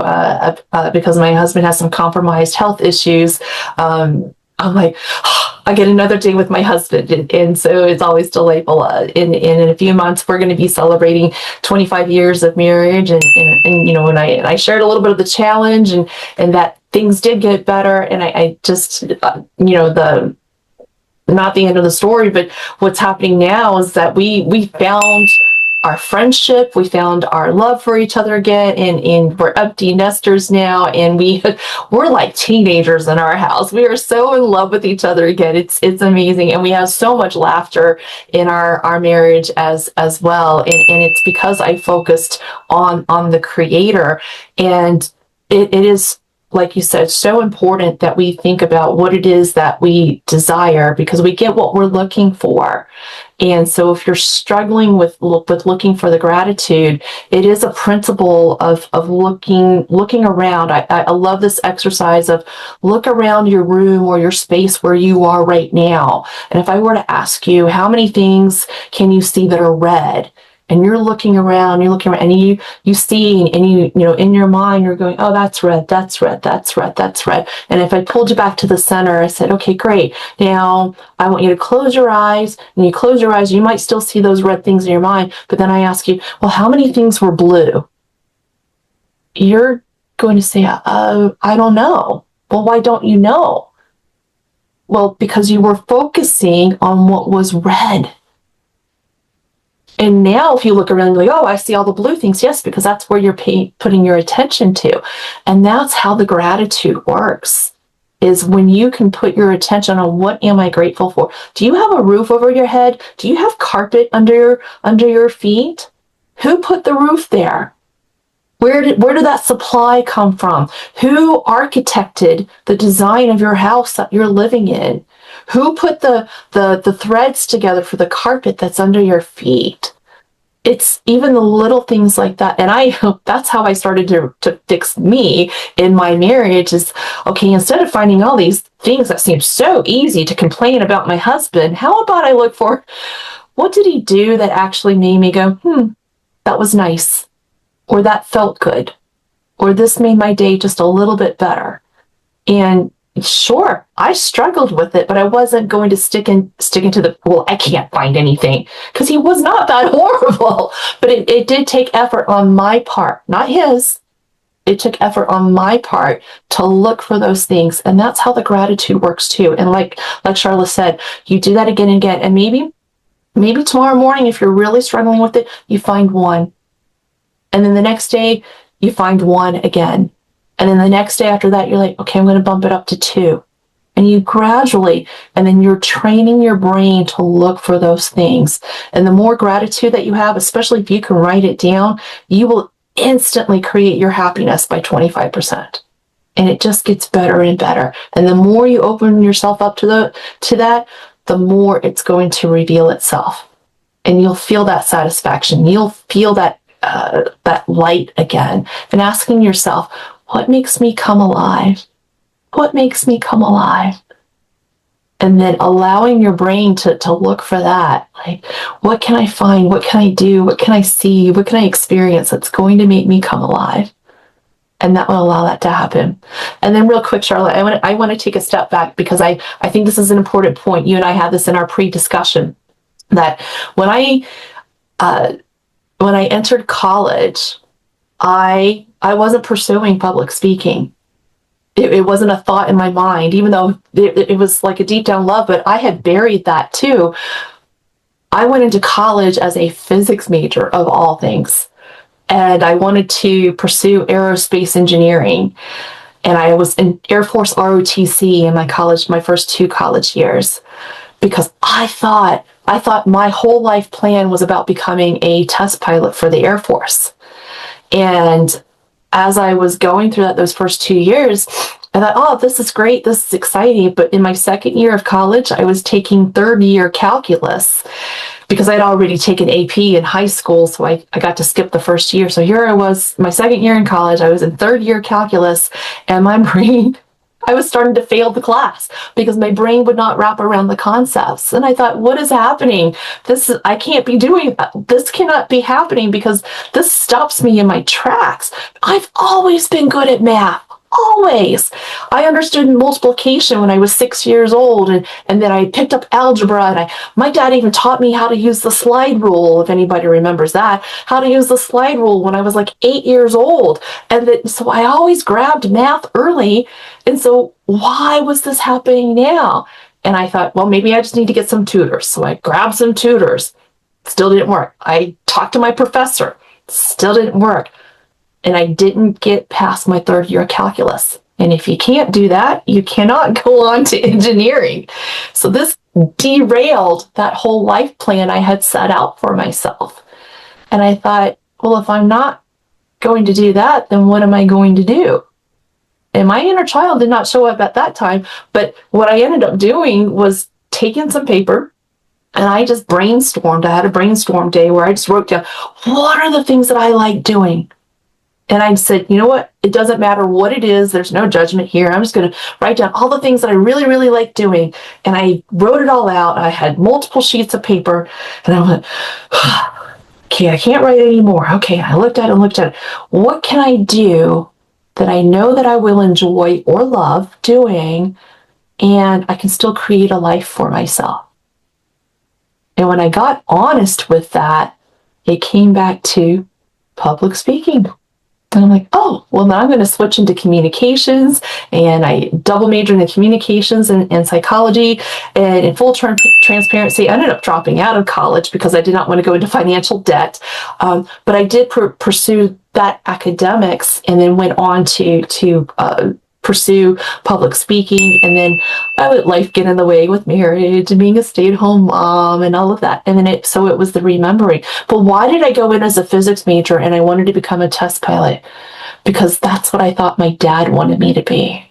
because my husband has some compromised health issues, I'm like, oh, I get another day with my husband. And so it's always delightful. In a few months, we're going to be celebrating 25 years of marriage. And and I shared a little bit of the challenge and that things did get better. And I just, not the end of the story, but what's happening now is that we found our friendship, we found our love for each other again, and we're empty nesters now, and we're like teenagers in our house. We are so in love with each other again. It's amazing, and we have so much laughter in our marriage as well. And it's because I focused on the Creator, and it is, like you said, so important that we think about what it is that we desire, because we get what we're looking for. And so if you're struggling with looking for the gratitude, it is a principle of looking around. I love this exercise of look around your room or your space where you are right now. And if I were to ask you, how many things can you see that are red? And you're looking around, and you see, and in your mind, you're going, oh, that's red, that's red, that's red, that's red. And if I pulled you back to the center, I said, okay, great. Now I want you to close your eyes, and you close your eyes, you might still see those red things in your mind. But then I ask you, well, how many things were blue? You're going to say, I don't know. Well, why don't you know? Well, because you were focusing on what was red. And now if you look around and go, oh, I see all the blue things. Yes, because that's where you're putting your attention to. And that's how the gratitude works, is when you can put your attention on what am I grateful for? Do you have a roof over your head? Do you have carpet under your feet? Who put the roof there? Where did that supply come from? Who architected the design of your house that you're living in? Who put the threads together for the carpet that's under your feet? It's even the little things like that. And I hope that's how I started to fix me in my marriage is, okay, instead of finding all these things that seem so easy to complain about my husband, how about I look for, what did he do that actually made me go, that was nice, or that felt good, or this made my day just a little bit better. And sure, I struggled with it, but I wasn't going to stick into the, well, I can't find anything, because he was not that horrible. But it did take effort on my part, not his. It took effort on my part to look for those things. And that's how the gratitude works too. And like Charla said, you do that again and again. And maybe tomorrow morning, if you're really struggling with it, you find one. And then the next day, you find one again. And then the next day after that, you're like, okay, I'm going to bump it up to 2. And you gradually, and then you're training your brain to look for those things. And the more gratitude that you have, especially if you can write it down, you will instantly create your happiness by 25%. And it just gets better and better. And the more you open yourself up to that, the more it's going to reveal itself. And you'll feel that satisfaction. You'll feel that light again. And asking yourself, what makes me come alive? What makes me come alive? And then allowing your brain to look for that. Like, what can I find? What can I do? What can I see? What can I experience that's going to make me come alive? And that will allow that to happen. And then real quick, Charlotte, I want to take a step back, because I think this is an important point. You and I had this in our pre-discussion, that when I entered college, I wasn't pursuing public speaking. It wasn't a thought in my mind, even though it was like a deep down love, but I had buried that too. I went into college as a physics major, of all things, and I wanted to pursue aerospace engineering. And I was in Air Force ROTC in my first 2 college years, because I thought my whole life plan was about becoming a test pilot for the Air Force. And as I was going through those first 2 years, I thought, oh, this is great, this is exciting. But in my second year of college, I was taking third year calculus, because I'd already taken AP in high school, so I got to skip the first year. So here I was, my second year in college, I was in third year calculus, and my brain, I was starting to fail the class because my brain would not wrap around the concepts. And I thought, what is happening? I can't be doing that. This cannot be happening because this stops me in my tracks. I've always been good at math. Always. I understood multiplication when I was 6 years old, and then I picked up algebra, and my dad even taught me how to use the slide rule, if anybody remembers that, how to use the slide rule when I was like 8 years old. So I always grabbed math early. And so why was this happening now? And I thought, well, maybe I just need to get some tutors. So I grabbed some tutors. Still didn't work. I talked to my professor. Still didn't work. And I didn't get past my third year calculus. And if you can't do that, you cannot go on to engineering. So this derailed that whole life plan I had set out for myself. And I thought, well, if I'm not going to do that, then what am I going to do? And my inner child did not show up at that time. But what I ended up doing was taking some paper, and I just brainstormed. I had a brainstorm day where I just wrote down, what are the things that I like doing? And I said, you know what? It doesn't matter what it is. There's no judgment here. I'm just going to write down all the things that I really, really like doing. And I wrote it all out. I had multiple sheets of paper, and I went, okay, I can't write anymore. Okay, I looked at it. What can I do that I know that I will enjoy or love doing, and I can still create a life for myself? And when I got honest with that, it came back to public speaking. And I'm like, oh, well, now I'm going to switch into communications. And I double majored in communications and psychology. And in full transparency, I ended up dropping out of college because I did not want to go into financial debt. But I did pursue that academics, and then went on to pursue public speaking. And then I let life get in the way with marriage and being a stay-at-home mom and all of that. And then it was the remembering. But why did I go in as a physics major and I wanted to become a test pilot? Because that's what I thought my dad wanted me to be.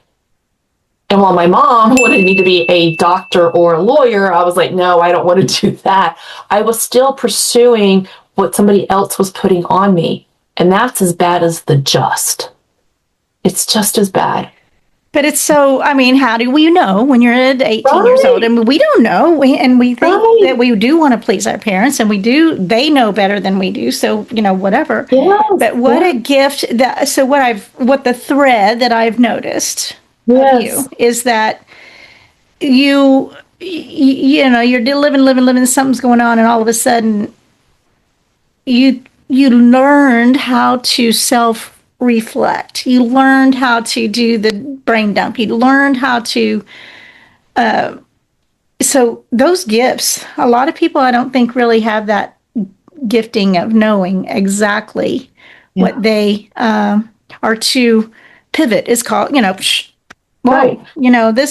And while my mom wanted me to be a doctor or a lawyer, I was like, no, I don't want to do that. I was still pursuing what somebody else was putting on me. And that's as bad as the just. It's just as bad. But it's so, I mean, how do we know when you're at 18 years old? And we don't know. We think that we do want to please our parents, and they know better than we do. So, whatever. Yes, but what a gift what the thread that I've noticed of you is that you're living, something's going on, and all of a sudden you learned how to self-reflect. You learned how to do the brain dump. You learned how to, so those gifts, a lot of people I don't think really have that gifting of knowing exactly what they are to pivot. Is called, this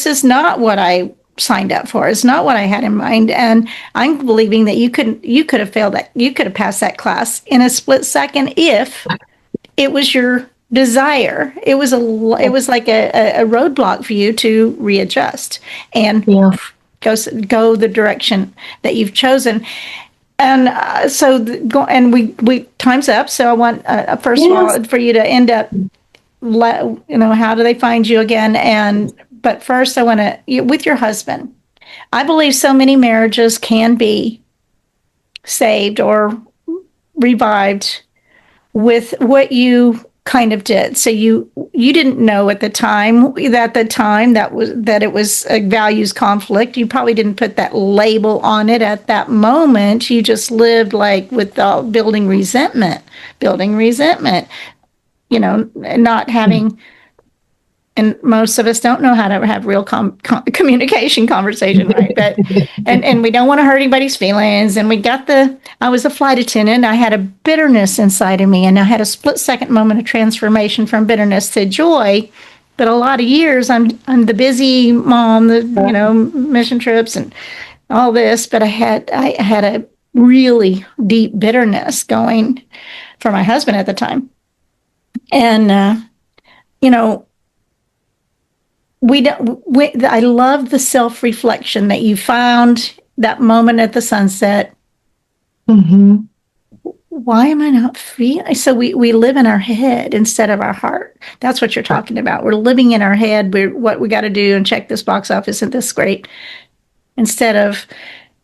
is not what I signed up for. It's not what I had in mind. And I'm believing that you could have failed that. You could have passed that class in a split second if it was your desire. It was like a roadblock for you to readjust and go the direction that you've chosen. And we time's up. So I want first of all for you to end up. How do they find you again? But first, I want to with your husband. I believe so many marriages can be saved or revived with what you kind of did. So you didn't know at the time that it was a values conflict. You probably didn't put that label on it at that moment. You just lived like with building resentment, not having. And most of us don't know how to have real communication conversation, right? But and we don't want to hurt anybody's feelings. And I was a flight attendant. I had a bitterness inside of me, and I had a split-second moment of transformation from bitterness to joy. But a lot of years, I'm the busy mom, mission trips and all this. But I had a really deep bitterness going for my husband at the time, and I love the self-reflection that you found, that moment at the sunset, Mm-hmm. Why am I not feeling? So we live in our head instead of our heart. That's what you're talking about. We're living in our head. We're what we got to do and check this box off. Isn't this great? Instead of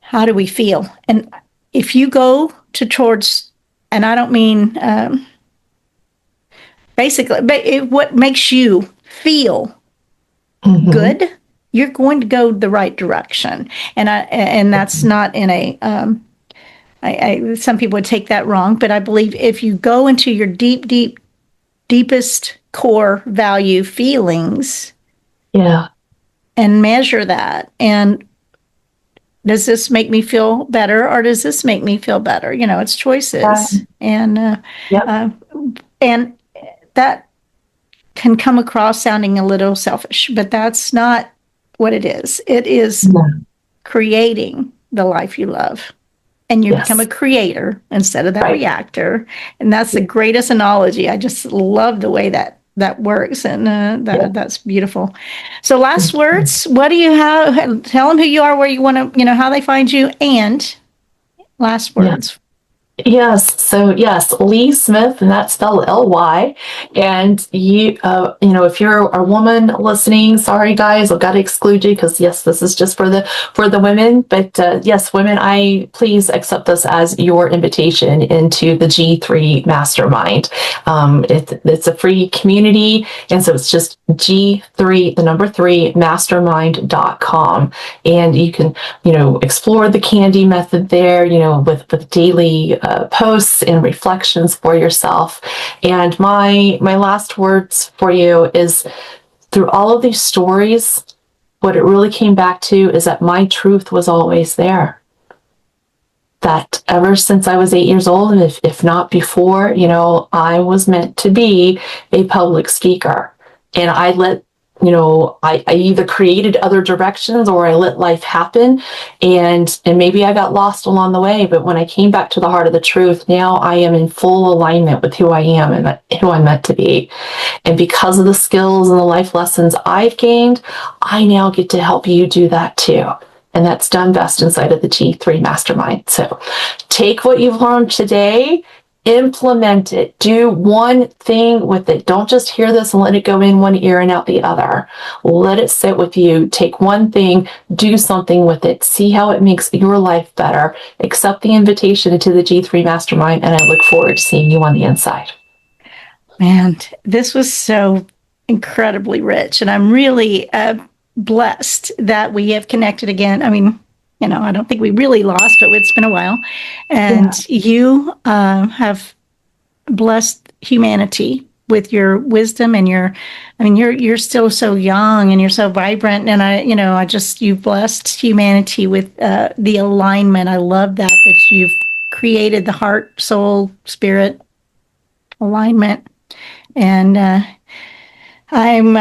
how do we feel? And if you go towards, and I don't mean basically, but what makes you feel Mm-hmm. good, you're going to go the right direction. And that's not in a some people would take that wrong, but I believe if you go into your deepest core value feelings, Yeah. and measure that, and does this make me feel better or does this make me feel better? It's choices, Yep. and that can come across sounding a little selfish, but that's not what it is. It is No. creating the life you love. And you Yes. become a creator instead of that Right. reactor. And that's the greatest analogy. I just love the way that works. And that's beautiful. So last words, what do you have? Tell them who you are, where you want to, how they find you, and last words. Yes. So yes, Lee Smith, and that's spelled L-Y. And if you're a woman listening, sorry guys, I've got to exclude you because yes, this is just for the women. But yes, women, I please accept this as your invitation into the G3 Mastermind. It's a free community, and so it's just G3, the number 3, mastermind.com, and you can explore the C.A.N.D.Y method there, with daily posts and reflections for yourself. And my last words for you is, through all of these stories, what it really came back to is that my truth was always there. That ever since I was 8 years old, and if not before, I was meant to be a public speaker. And I either created other directions or I let life happen, and maybe I got lost along the way. But when I came back to the heart of the truth, now I am in full alignment with who I am and who I'm meant to be. And because of the skills and the life lessons I've gained, I now get to help you do that too. And that's done best inside of the G3 Mastermind. So take what you've learned today, implement it, do one thing with it. Don't just hear this and let it go in one ear and out the other. Let it sit with you. Take one thing, do something with it. See how it makes your life better. Accept the invitation to the G3 Mastermind, and I look forward to seeing you on the inside. Man, this was so incredibly rich, and I'm really blessed that we have connected again. I mean, I don't think we really lost, but it's been a while. And you have blessed humanity with your wisdom and you're still so young and you're so vibrant. And you've blessed humanity with the alignment. I love that you've created the heart, soul, spirit alignment. And I'm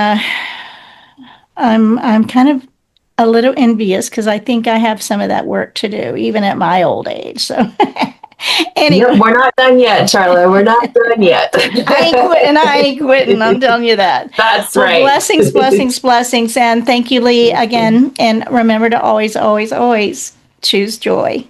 kind of a little envious because I think I have some of that work to do, even at my old age. So anyway, we're not done yet, Charla. We're not done yet. I ain't quitting. I'm telling you that. That's right. Blessings, blessings, blessings. And thank you, Lee, again. And remember to always, always, always choose joy.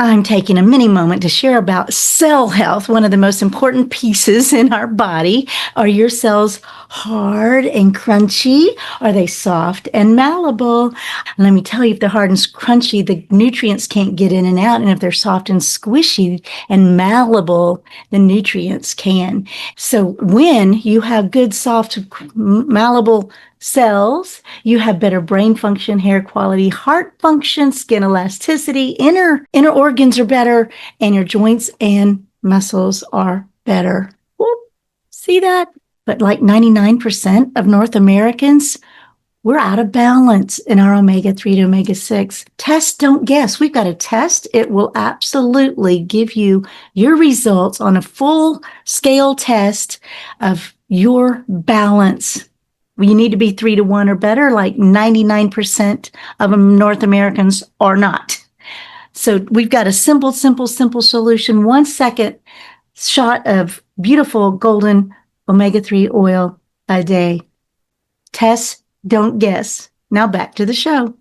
I'm taking a mini moment to share about cell health. One of the most important pieces in our body. Are your cells hard and crunchy? Are they soft and malleable? And let me tell you, if they're hard and crunchy, the nutrients can't get in and out. And if they're soft and squishy and malleable, the nutrients can. So when you have good, soft, malleable cells, you have better brain function, hair quality, heart function, skin elasticity, inner organs are better, and your joints and muscles are better. Whoop. See that? But like 99% of North Americans, we're out of balance in our omega-3 to omega-6. Test, don't guess. We've got a test. It will absolutely give you your results on a full scale test of your balance. You need to be 3 to 1 or better, like 99% of North Americans are not. So we've got a simple solution. 1 second shot of beautiful golden omega-3 oil a day. Test, don't guess. Now back to the show.